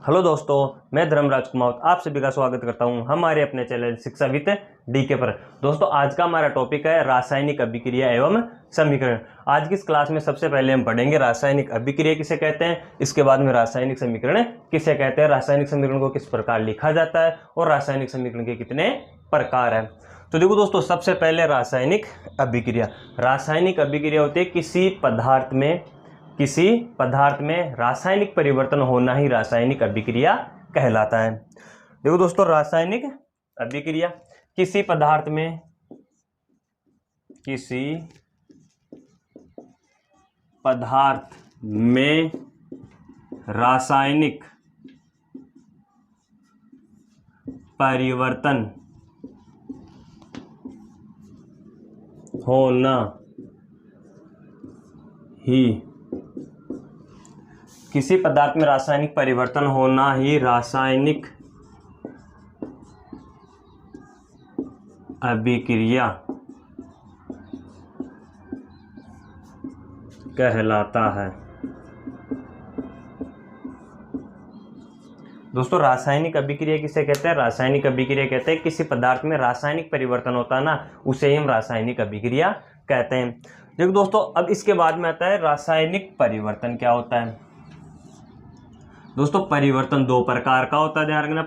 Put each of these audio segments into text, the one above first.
Hello दोस्तों, मैं धर्मराज कुमार आप सभी का स्वागत करता हूं हमारे अपने चैनल शिक्षा विद डीके पर। दोस्तों, आज का हमारा टॉपिक है रासायनिक अभिक्रिया एवं समीकरण। आज की इस क्लास में सबसे पहले हम पढ़ेंगे रासायनिक अभिक्रिया किसे कहते हैं, इसके बाद में रासायनिक समीकरण किसे कहते हैं, रासायनिक समीकरण को किस प्रकार लिखा जाता है और रासायनिक समीकरण के कितने प्रकार हैं। तो देखो दोस्तों, सबसे पहले रासायनिक अभिक्रिया। रासायनिक अभिक्रिया होती है किसी पदार्थ में रासायनिक परिवर्तन होना ही रासायनिक अभिक्रिया कहलाता है। देखो दोस्तों, रासायनिक अभिक्रिया किसी पदार्थ में रासायनिक परिवर्तन होना ही किसी पदार्थ में रासायनिक परिवर्तन होना ही रासायनिक अभिक्रिया कहलाता है। दोस्तों, रासायनिक अभिक्रिया किसे कहते हैं? रासायनिक अभिक्रिया कहते हैं किसी पदार्थ में रासायनिक परिवर्तन होता है ना, उसे ही हम रासायनिक अभिक्रिया कहते हैं। देखो दोस्तों, अब इसके बाद में आता है रासायनिक परिवर्तन। क्या होता है दोस्तों? परिवर्तन दो प्रकार का होता है, ध्यान रखना।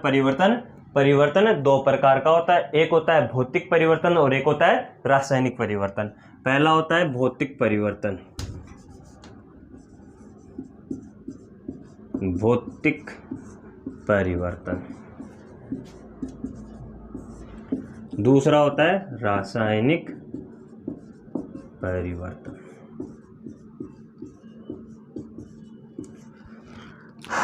परिवर्तन दो प्रकार का होता है, एक होता है भौतिक परिवर्तन और एक होता है रासायनिक परिवर्तन। पहला होता है भौतिक परिवर्तन, दूसरा होता है रासायनिक परिवर्तन।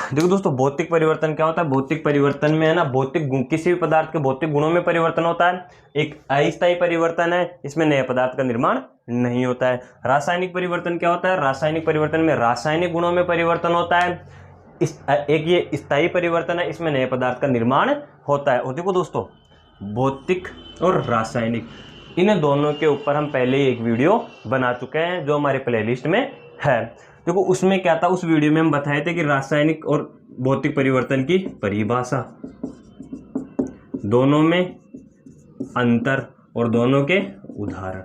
देखो दोस्तों, भौतिक परिवर्तन क्या होता है? भौतिक परिवर्तन में है ना, भौतिक गुण, किसी भी पदार्थ के भौतिक गुणों में परिवर्तन होता है। एक अस्थायी परिवर्तन है, इसमें नए पदार्थ का निर्माण नहीं होता है। रासायनिक परिवर्तन क्या होता है? रासायनिक परिवर्तन में रासायनिक गुणों में परिवर्तन होता है। एक ये स्थायी परिवर्तन है, इसमें नए पदार्थ का निर्माण होता है। और देखो दोस्तों, भौतिक और रासायनिक, इन दोनों के ऊपर हम पहले ही एक वीडियो बना चुके हैं जो हमारे प्लेलिस्ट में है। देखो, उसमें क्या था, उस वीडियो में हम बताए थे कि रासायनिक और भौतिक परिवर्तन की परिभाषा, दोनों में अंतर और दोनों के उदाहरण।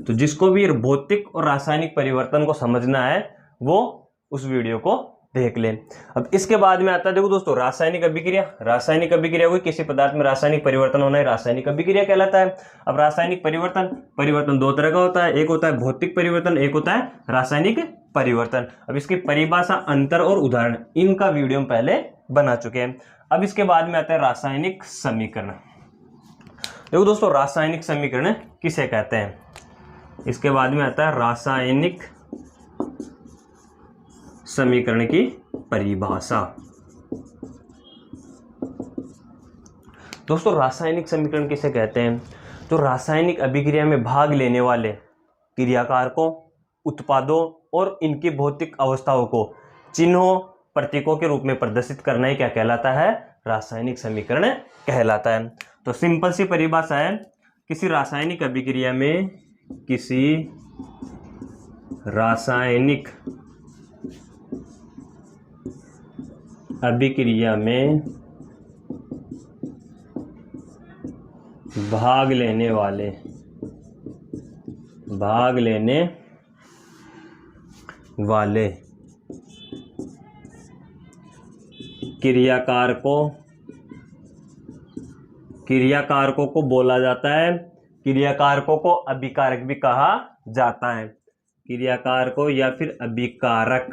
तो जिसको भी भौतिक और रासायनिक परिवर्तन को समझना है वो उस वीडियो को देख लें। अब इसके बाद में आता है, देखो दोस्तों, रासायनिक अभिक्रिया। रासायनिक अभिक्रिया हुई किसी पदार्थ में रासायनिक परिवर्तन होना है रासायनिक अभिक्रिया कहलाता है। अब रासायनिक परिवर्तन दो तरह का होता है, एक होता है भौतिक परिवर्तन, एक होता है रासायनिक परिवर्तन। अब इसकी परिभाषा, अंतर और उदाहरण, इनका वीडियो हम पहले बना चुके हैं। अब इसके बाद में आता है रासायनिक समीकरण। देखो दोस्तों, रासायनिक समीकरण किसे कहते हैं? इसके बाद में आता है रासायनिक समीकरण की परिभाषा। दोस्तों, रासायनिक समीकरण किसे कहते हैं? तो रासायनिक अभिक्रिया में भाग लेने वाले क्रियाकारकों, उत्पादों और इनकी भौतिक अवस्थाओं को चिन्हों, प्रतीकों के रूप में प्रदर्शित करना ही क्या कहलाता है? रासायनिक समीकरण कहलाता है। तो सिंपल सी परिभाषा है, किसी रासायनिक अभिक्रिया में भाग लेने वाले क्रियाकारकों को बोला जाता है, क्रियाकारकों को अभिकारक भी कहा जाता है। क्रियाकारकों या फिर अभिकारक।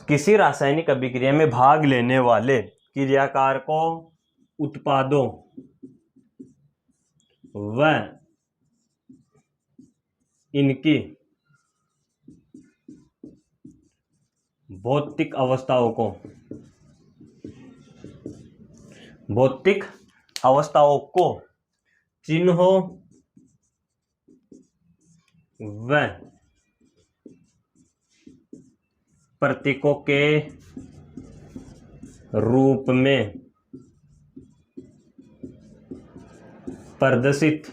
किसी रासायनिक अभिक्रिया में भाग लेने वाले क्रियाकारकों, उत्पादों व इनकी भौतिक अवस्थाओं को चिन्हों व प्रतीकों के रूप में प्रदर्शित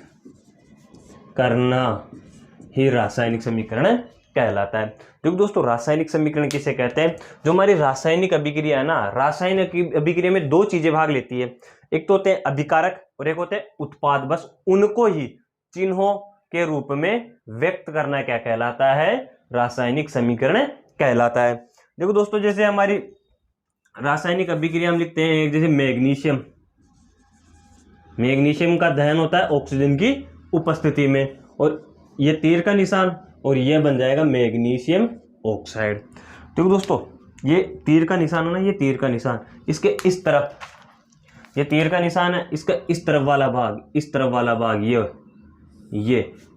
करना ही रासायनिक समीकरण कहलाता है। देखो दोस्तों, रासायनिक समीकरण किसे कहते हैं? जो हमारी रासायनिक अभिक्रिया है ना, रासायनिक अभिक्रिया में दो चीजें भाग लेती है, एक तो होते हैं अभिकारक और एक होते हैं उत्पाद। बस उनको ही चिन्हों के रूप में व्यक्त करना क्या कहलाता है? रासायनिक समीकरण कहलाता है। देखो दोस्तों, जैसे हमारी रासायनिक अभिक्रिया हम लिखते हैं, जैसे मैग्नीशियम, मैग्नीशियम का दहन होता है ऑक्सीजन की उपस्थिति में, और ये तीर का निशान और ये बन जाएगा मैग्नीशियम ऑक्साइड। देखो दोस्तों, ये तीर का निशान है ना, ये तीर का निशान, इसके इस तरफ ये तीर का निशान है, इसका इस तरफ वाला भाग, इस तरफ वाला भाग ये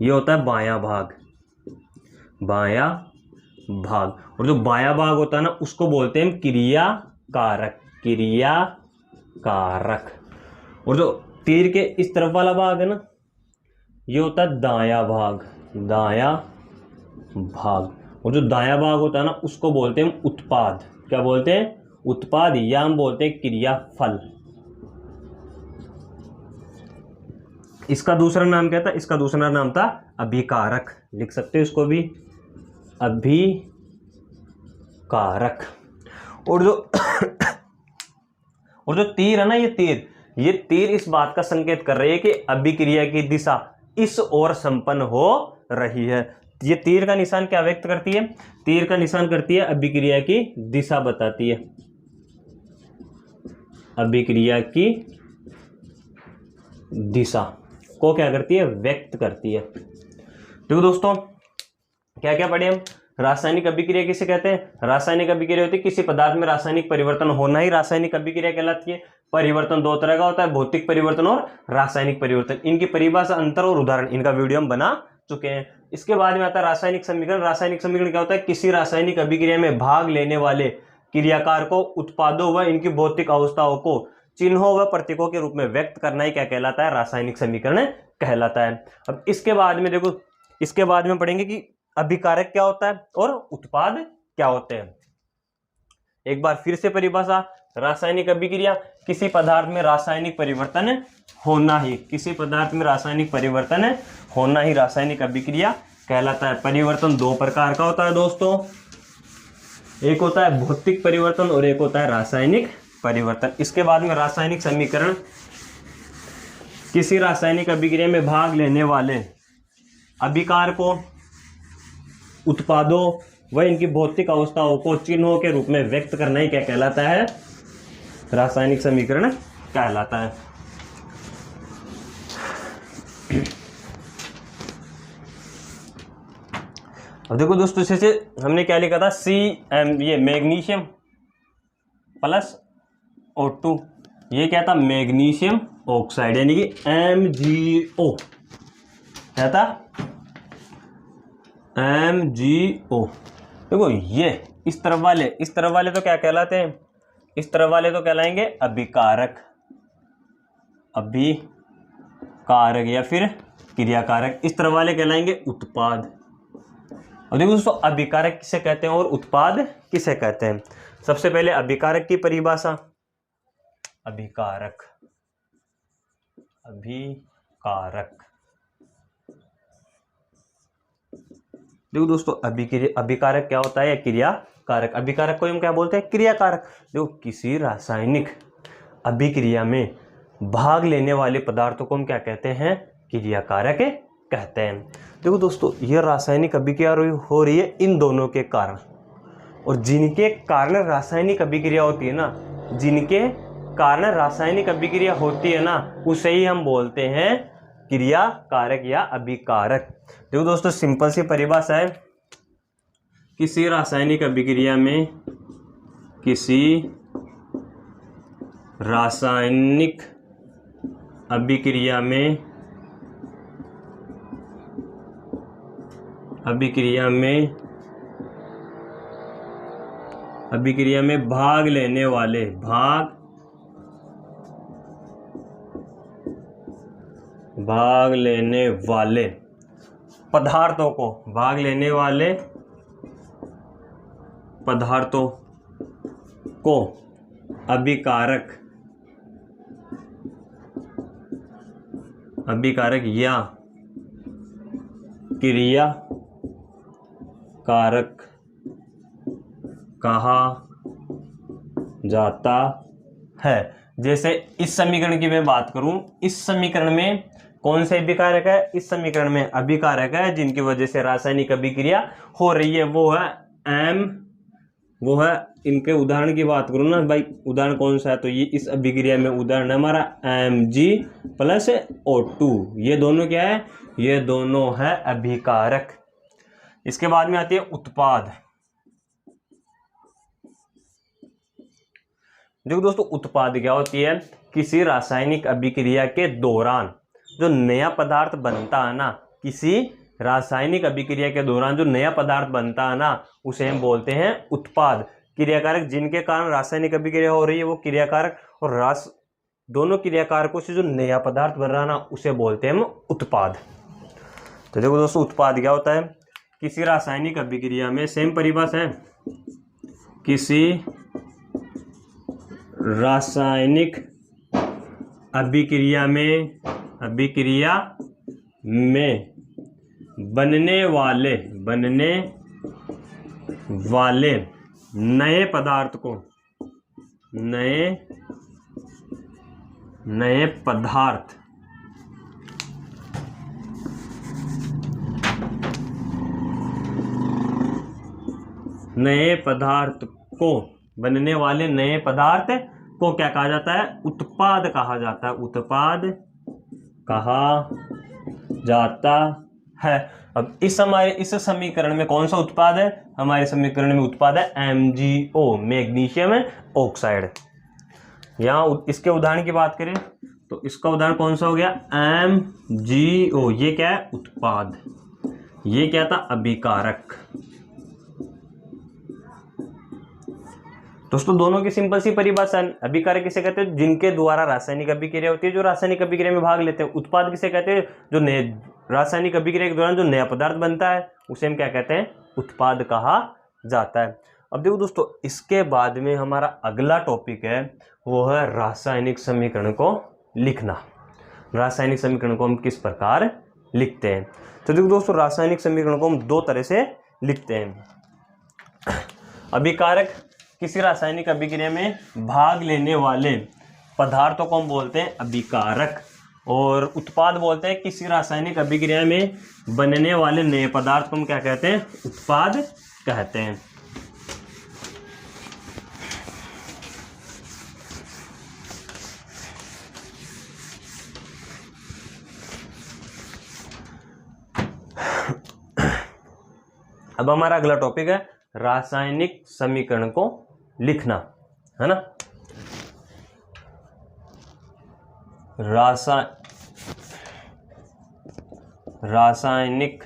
होता है बायां भाग, बायां भाग। और जो बायां भाग होता है ना, उसको बोलते हैं क्रिया कारक, क्रिया कारक। और जो तीर के इस तरफ वाला भाग है ना, ये होता है दायां भाग, दायां भाग। और जो दायां भाग होता है ना, उसको बोलते हैं उत्पाद। क्या बोलते हैं? उत्पाद, या हम बोलते हैं क्रियाफल। इसका दूसरा नाम क्या था? इसका दूसरा नाम था अभिकारक। लिख सकते हो इसको भी, अभिकारक। और जो तीर है ना, ये तीर इस बात का संकेत कर रही है कि अभिक्रिया की दिशा इस ओर संपन्न हो रही है। ये तीर का निशान क्या व्यक्त करती है? तीर का निशान करती है अभिक्रिया की दिशा बताती है, अभिक्रिया की दिशा को क्या करती है? व्यक्त करती है। देखो दोस्तों, क्या क्या पढ़े हम? रासायनिक अभिक्रिया किसे कहते हैं? रासायनिक अभिक्रिया होती है किसी पदार्थ में रासायनिक परिवर्तन होना ही रासायनिक अभिक्रिया कहलाती है। परिवर्तन दो तरह का होता है, भौतिक परिवर्तन और रासायनिक परिवर्तन। इनकी परिभाषा, अंतर और उदाहरण, इनका वीडियो हम बना चुके हैं। इसके बाद में आता है रासायनिक समीकरण। रासायनिक समीकरण क्या होता है? किसी रासायनिक अभिक्रिया में भाग लेने वाले क्रियाकार को उत्पादों व इनकी भौतिक अवस्थाओं को चिन्हों व प्रतीकों के रूप में व्यक्त करना ही क्या कहलाता है? रासायनिक समीकरण कहलाता है। अब इसके बाद में देखो, इसके बाद में पढ़ेंगे कि अभिकारक क्या होता है और उत्पाद क्या होते हैं। एक बार फिर से परिभाषा, रासायनिक अभिक्रिया किसी पदार्थ में रासायनिक परिवर्तन होना ही, किसी पदार्थ में रासायनिक परिवर्तन होना ही रासायनिक अभिक्रिया कहलाता है। परिवर्तन दो प्रकार का होता है दोस्तों, एक होता है भौतिक परिवर्तन और एक होता है रासायनिक परिवर्तन। इसके बाद में रासायनिक समीकरण, किसी रासायनिक अभिक्रिया में भाग लेने वाले अभिकार को उत्पादों व इनकी भौतिक अवस्थाओं को चिन्हों के रूप में व्यक्त करना ही क्या कहलाता है? रासायनिक समीकरण कहलाता है। अब देखो दोस्तों, जैसे हमने क्या लिखा था, CM, ये मैग्नीशियम प्लस O2, ये क्या था? मैग्नीशियम ऑक्साइड, यानी कि MgO। क्या था? MgO। देखो, ये इस तरफ वाले तो क्या कहलाते हैं? इस तरफ वाले तो कहलाएंगे अभिकारक, अभिकारक या फिर क्रियाकारक। इस तरफ वाले कहलाएंगे उत्पाद। और देखो दोस्तों, अभिकारक किसे कहते हैं और उत्पाद किसे कहते हैं? सबसे पहले अभिकारक की परिभाषा। अभिकारक, देखो दोस्तों, अभिकारक क्या होता है? या क्रियाकारक। अभिकारक को हम क्या बोलते हैं? क्रियाकारक। देखो, किसी रासायनिक अभिक्रिया में भाग लेने वाले पदार्थों को हम क्या कहते हैं? क्रियाकारक कहते हैं। देखो दोस्तों, यह रासायनिक अभिक्रिया हो रही है इन दोनों के कारण, और जिनके कारण रासायनिक अभिक्रिया होती है ना, जिनके कारण रासायनिक अभिक्रिया होती है ना, उसे ही हम बोलते हैं क्रियाकारक या अभिकारक। देखो दोस्तों, सिंपल सी परिभाषा है, किसी रासायनिक अभिक्रिया में, किसी रासायनिक अभिक्रिया में भाग लेने वाले पदार्थों को अभिकारक या कारक कहा जाता है। जैसे इस समीकरण की मैं बात करूं, इस समीकरण में कौन से अभिकारक है? इस समीकरण में अभिकारक है जिनकी वजह से रासायनिक अभिक्रिया हो रही है, वो है वो है इनके उदाहरण की बात करूं ना भाई, उदाहरण कौन सा है? तो ये इस अभिक्रिया में उदाहरण है हमारा Mg+O2। ये दोनों क्या है? ये दोनों है अभिकारक। इसके बाद में आती है उत्पाद। देखो दोस्तों, उत्पाद क्या होती है? किसी रासायनिक अभिक्रिया के दौरान जो नया पदार्थ बनता है ना, किसी रासायनिक अभिक्रिया के दौरान जो नया पदार्थ बनता है ना, उसे हम बोलते हैं उत्पाद। क्रियाकारक जिनके कारण रासायनिक अभिक्रिया हो रही है वो क्रियाकारक, और दोनों क्रियाकारकों से जो नया पदार्थ बन रहा है ना, उसे बोलते हैं हम उत्पाद। तो देखो दोस्तों, उत्पाद क्या होता है? किसी रासायनिक अभिक्रिया में, सेम परिभाषा है, किसी रासायनिक अभिक्रिया में बनने वाले नए पदार्थ को बनने वाले नए पदार्थ को क्या कहा जाता है? उत्पाद कहा जाता है। उत्पाद कहा जाता है। अब इस समीकरण में कौन सा उत्पाद है? हमारे समीकरण में उत्पाद है MgO, मैग्नीशियम ऑक्साइड। यहाँ इसके उदाहरण की बात करें तो इसका उदाहरण कौन सा हो गया? MgO। ये क्या है? उत्पाद। ये क्या था? अभिकारक। दोस्तों, दोनों की सिंपल सी परिभाषा। अभिकारक किसे कहते हैं? जिनके द्वारा रासायनिक अभिक्रिया होती है, जो रासायनिक अभिक्रिया में भाग लेते हैं। उत्पाद किसे कहते हैं? जो रासायनिक अभिक्रिया के दौरान जो नया पदार्थ बनता है, उसे हम क्या कहते हैं? उत्पाद कहा जाता है। अब देखो दोस्तों, इसके बाद में हमारा अगला टॉपिक है, वो है रासायनिक समीकरण को लिखना। रासायनिक समीकरण को हम किस प्रकार लिखते हैं? तो देखो दोस्तों, रासायनिक समीकरण को हम दो तरह से लिखते हैं। अभिकारक किसी रासायनिक अभिक्रिया में भाग लेने वाले पदार्थों को हम बोलते हैं अभिकारक, और उत्पाद बोलते हैं किसी रासायनिक अभिक्रिया में बनने वाले नए पदार्थ को हम क्या कहते हैं? उत्पाद कहते हैं। अब हमारा अगला टॉपिक है रासायनिक समीकरण को लिखना, है ना। रासायनिक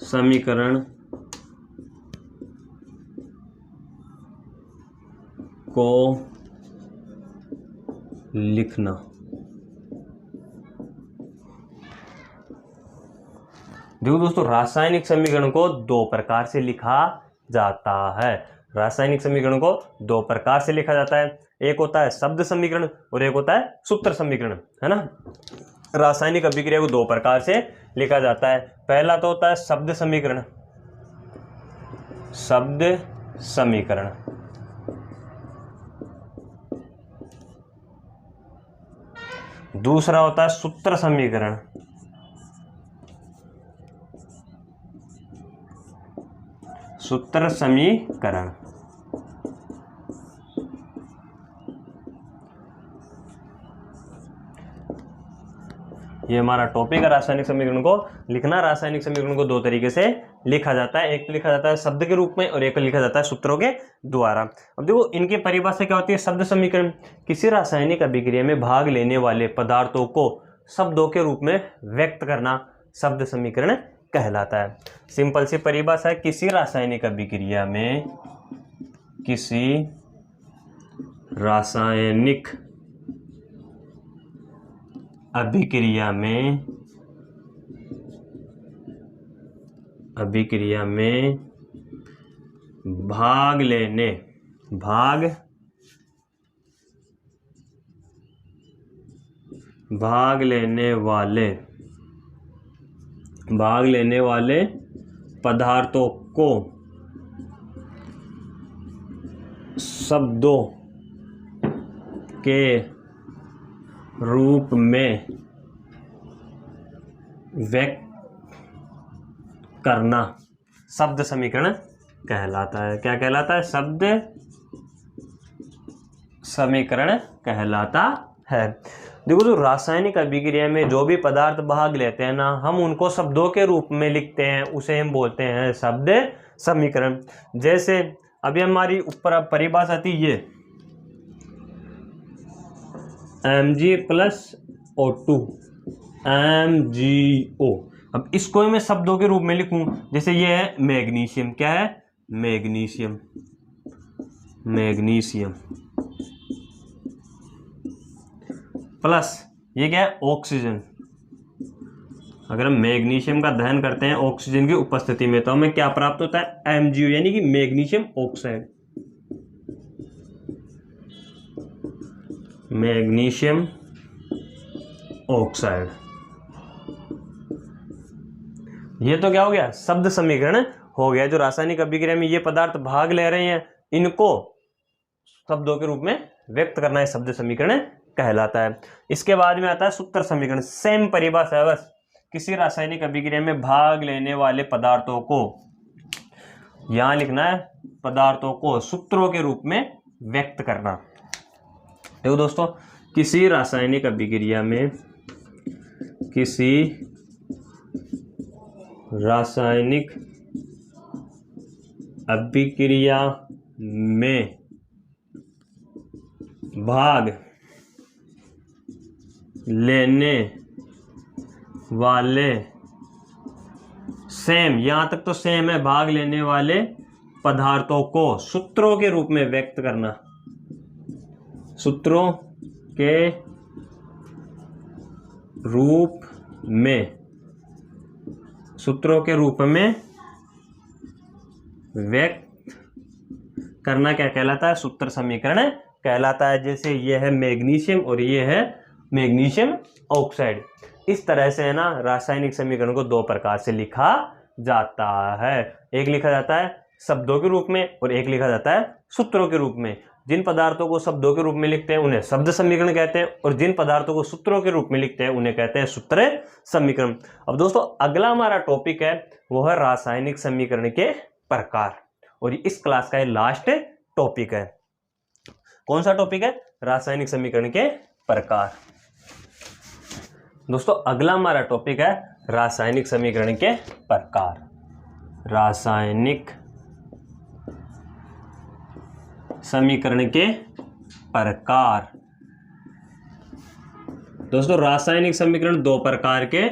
समीकरण को लिखना। देखो दोस्तों, रासायनिक समीकरण को दो प्रकार से लिखा जाता है। रासायनिक समीकरण को दो प्रकार से लिखा जाता है। एक होता है शब्द समीकरण और एक होता है सूत्र समीकरण, है ना। रासायनिक अभिक्रिया को दो प्रकार से लिखा जाता है। पहला तो होता है शब्द समीकरण। दूसरा होता है सूत्र समीकरण। ये हमारा टॉपिक है, रासायनिक समीकरण को लिखना। रासायनिक समीकरण को दो तरीके से लिखा जाता है। एक तो लिखा जाता है शब्द के रूप में और एक लिखा जाता है सूत्रों के द्वारा। अब देखो, इनकी परिभाषा क्या होती है? शब्द समीकरण किसी रासायनिक अभिक्रिया में भाग लेने वाले पदार्थों को शब्दों के रूप में व्यक्त करना शब्द समीकरण कहलाता है। सिंपल सी परिभाषा है, किसी रासायनिक अभिक्रिया में भाग लेने वाले भाग लेने वाले पदार्थों को शब्दों के रूप में व्यक्त करना शब्द समीकरण कहलाता है। क्या कहलाता है? शब्द समीकरण कहलाता है। देखो, जो रासायनिक अभिक्रिया में जो भी पदार्थ भाग लेते हैं ना, हम उनको शब्दों के रूप में लिखते हैं, उसे हम बोलते हैं शब्द समीकरण। जैसे अभी हमारी ऊपर परिभाषा थी ये Mg+O2 MgO। अब इसको मैं शब्दों के रूप में लिखूं, जैसे ये है मैग्नीशियम। क्या है? मैग्नीशियम। मैग्नीशियम प्लस ये क्या है? ऑक्सीजन। अगर हम मैग्नीशियम का दहन करते हैं ऑक्सीजन की उपस्थिति में तो हमें क्या प्राप्त होता है? MgO, यानी कि मैग्नीशियम ऑक्साइड। Magnesium oxide. ये तो क्या हो गया? शब्द समीकरण हो गया। जो रासायनिक अभिक्रिया में ये पदार्थ भाग ले रहे हैं, इनको शब्दों के रूप में व्यक्त करना है शब्द समीकरण कहलाता है। इसके बाद में आता है सूत्र समीकरण। सेम परिभाषा है, बस किसी रासायनिक अभिक्रिया में भाग लेने वाले पदार्थों को, यहां लिखना है पदार्थों को सूत्रों के रूप में व्यक्त करना। देखो दोस्तों, किसी रासायनिक अभिक्रिया में, किसी रासायनिक अभिक्रिया में भाग लेने वाले, सेम, यहां तक तो सेम है, भाग लेने वाले पदार्थों को सूत्रों के रूप में व्यक्त करना। सूत्रों के रूप में, सूत्रों के रूप में व्यक्त करना क्या कहलाता है? सूत्र समीकरण कहलाता है। जैसे ये है मैग्नीशियम और ये है मैग्नीशियम ऑक्साइड। इस तरह से है ना, रासायनिक समीकरण को दो प्रकार से लिखा जाता है। एक लिखा जाता है शब्दों के रूप में और एक लिखा जाता है सूत्रों के रूप में। जिन पदार्थों को शब्दों के रूप में लिखते हैं उन्हें शब्द समीकरण कहते हैं, और जिन पदार्थों को सूत्रों के रूप में लिखते हैं उन्हें कहते हैं सूत्र समीकरण। अब दोस्तों, अगला हमारा टॉपिक है वो है रासायनिक समीकरण के प्रकार, और इस क्लास का ये लास्ट टॉपिक है। कौन सा टॉपिक है? रासायनिक समीकरण के प्रकार। दोस्तों, अगला हमारा टॉपिक है रासायनिक समीकरण के प्रकार। रासायनिक समीकरण के प्रकार। दोस्तों, रासायनिक समीकरण दो प्रकार के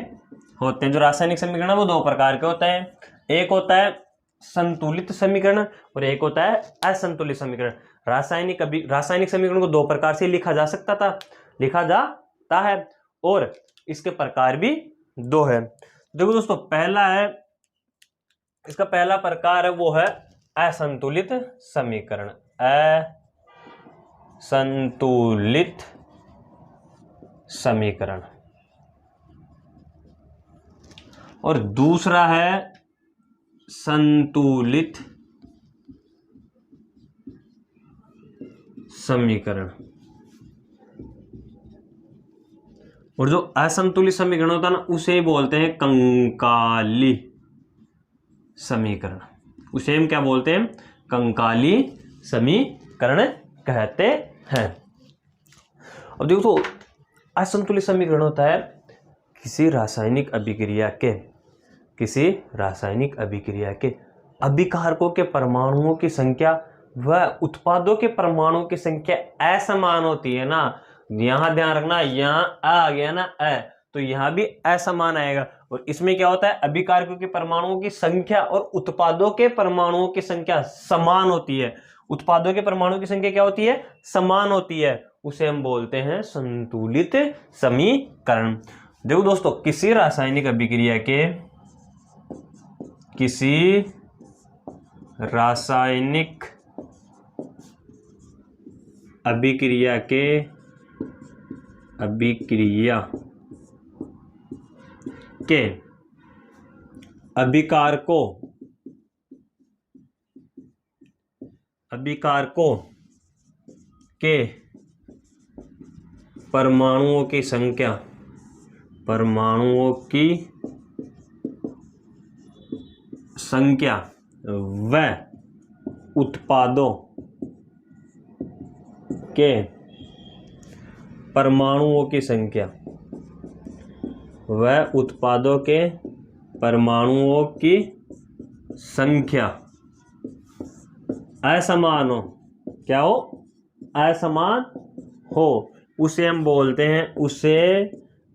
होते हैं। जो रासायनिक समीकरण है वो दो प्रकार के होते हैं। एक होता है संतुलित समीकरण और एक होता है असंतुलित समीकरण। रासायनिक समीकरण को दो प्रकार से लिखा जाता है और इसके प्रकार भी दो है। देखो दोस्तों, पहला है, इसका पहला प्रकार है वो है असंतुलित समीकरण। असंतुलित समीकरण। और दूसरा है संतुलित समीकरण। और जो असंतुलित समीकरण होता है ना, उसे बोलते हैं कंकाली समीकरण। उसे हम क्या बोलते हैं? कंकाली समीकरण कहते हैं। अब देखो तो, असंतुलित समीकरण होता है किसी रासायनिक अभिक्रिया के अभिकारकों के परमाणुओं की संख्या व उत्पादों के परमाणुओं की संख्या असमान होती है ना। यहां ध्यान रखना, यहां आ गया ना तो यहां भी असमान आएगा। और इसमें क्या होता है? अभिकारकों के परमाणुओं की संख्या और उत्पादों के परमाणुओं की संख्या समान होती है। उत्पादों के परमाणुओं की संख्या क्या होती है? समान होती है। उसे हम बोलते हैं संतुलित समीकरण। देखो दोस्तों, किसी रासायनिक अभिक्रिया के अभिकारकों के परमाणुओं की संख्या व उत्पादों के परमाणुओं की संख्या असमान हो, क्या हो, असमान हो, उसे हम बोलते हैं, उसे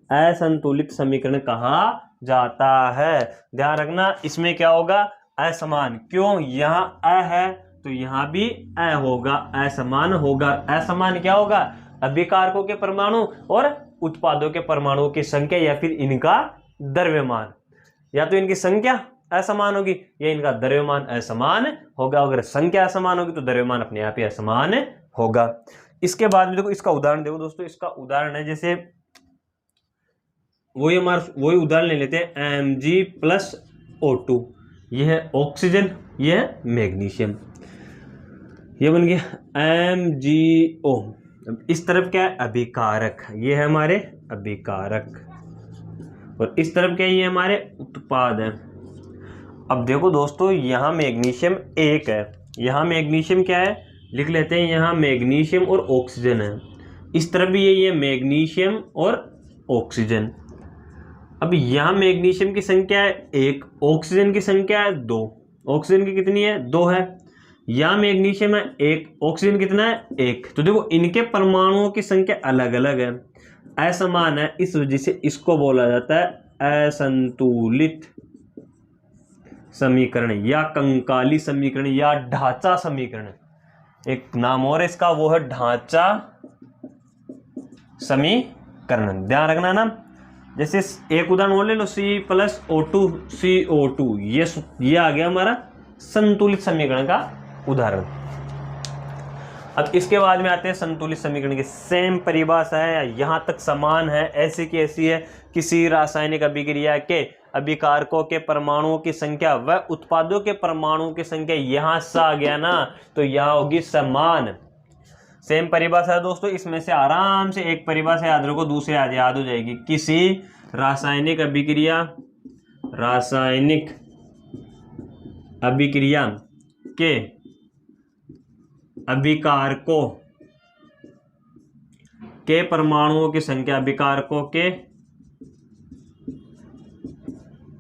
असंतुलित समीकरण कहा जाता है। ध्यान रखना इसमें क्या होगा, असमान। क्यों, यहाँ अ है तो यहाँ भी अ होगा, असमान होगा। असमान क्या होगा, अभिकारकों के परमाणु और उत्पादों के परमाणुओं की संख्या या फिर इनका द्रव्यमान। या तो इनकी संख्या असमान होगी या इनका द्रव्यमान असमान होगा। अगर संख्या असमान होगी तो द्रव्यमान अपने आप ही असमान होगा। इसके बाद में देखो इसका उदाहरण देखो दोस्तों, इसका उदाहरण है जैसे वही उदाहरण ले लेते हैं Mg+O2, यह है ऑक्सीजन, यह है मैग्नीशियम, ये बन गया MgO। इस तरफ क्या है, अभिकारक, ये है हमारे अभिकारक, और इस तरफ क्या है, ये हमारे उत्पाद है। अब देखो दोस्तों, यहाँ मैग्नीशियम 1 है, यहाँ मैग्नीशियम क्या है, लिख लेते हैं, यहाँ मैग्नीशियम और ऑक्सीजन है। इस तरफ भी यही है, मैग्नीशियम और ऑक्सीजन। अब यहाँ मैग्नीशियम की संख्या है 1, ऑक्सीजन की संख्या है 2। ऑक्सीजन की कितनी है, 2 है। यहाँ मैग्नीशियम है 1, ऑक्सीजन कितना है, 1। तो देखो इनके परमाणुओं की संख्या अलग अलग है, असमान है, इस वजह से इसको बोला जाता है असंतुलित समीकरण या कंकाली समीकरण या ढांचा समीकरण। एक नाम और इसका, वो है ढांचा समीकरण। ध्यान रखना ना, जैसे एक उदाहरण और ले लो, C+O2 CO2, ये आ गया हमारा संतुलित समीकरण का उदाहरण। अब इसके बाद में आते हैं संतुलित समीकरण की सेम परिभाषा है, यहां तक समान है, ऐसी की ऐसी है। किसी रासायनिक अभिक्रिया के अभिकारकों के परमाणुओं की संख्या व उत्पादों के परमाणुओं की संख्या यहां से आ गया ना, तो यहां होगी समान। सेम परिभाषा है दोस्तों, इसमें से आराम से एक परिभाषा याद रखो, दूसरी याद हो जाएगी। किसी रासायनिक अभिक्रिया के अभिकारकों के परमाणुओं की संख्या, अभिकारकों के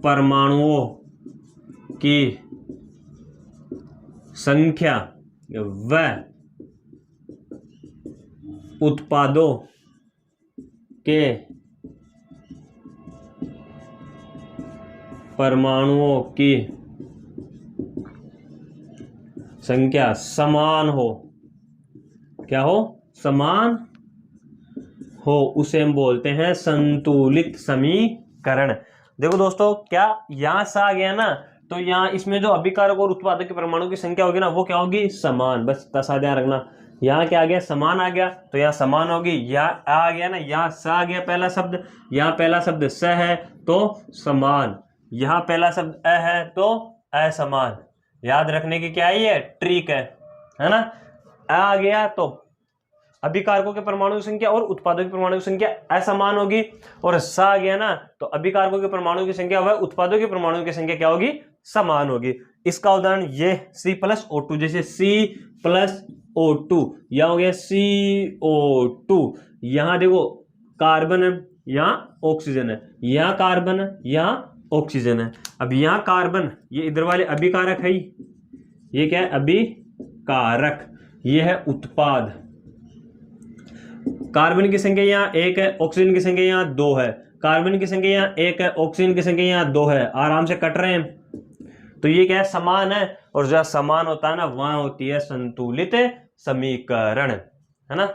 परमाणुओं की संख्या व उत्पादों के परमाणुओं की संख्या समान हो, क्या हो, समान हो, उसे हम बोलते हैं संतुलित समीकरण। देखो दोस्तों, क्या यहां से आ गया ना, तो यहाँ इसमें जो अभिकारक और उत्पादक के परमाणु की संख्या होगी ना, वो क्या होगी, समान। बस तसा ध्यान रखना, यहाँ क्या आ गया, समान आ गया, तो यहाँ समान होगी। यहाँ आ गया ना, यहाँ स आ गया पहला शब्द, यहाँ पहला शब्द स है तो समान, यहाँ पहला शब्द अ है तो असमान। याद रखने की क्या है, ट्रिक है ना। आ गया तो अभिकारकों के परमाणु की संख्या और उत्पादों के परमाणु की संख्या असमान होगी, और स आ गया ना, तो अभिकारकों के परमाणु की संख्या व उत्पादों के परमाणु की संख्या क्या होगी, समान होगी। इसका उदाहरण ये C+O2, जैसे C+O2, यह हो गया CO2। यहां देखो कार्बन है, यहाँ ऑक्सीजन है, यहाँ कार्बन है, यहाँ ऑक्सीजन है। अब यहाँ कार्बन, ये इधर वाले अभिकारक है, ये क्या है, अभिकारक, ये है उत्पाद। कार्बन की संख्या यहाँ 1 है, ऑक्सीजन की संख्या यहाँ 2 है। कार्बन की संख्या यहाँ 1 है, ऑक्सीजन की संख्या यहाँ 2 है, आराम से कट रहे हैं, तो ये क्या है, समान है। और जहाँ समान होता है ना, वहां होती है संतुलित समीकरण, है ना।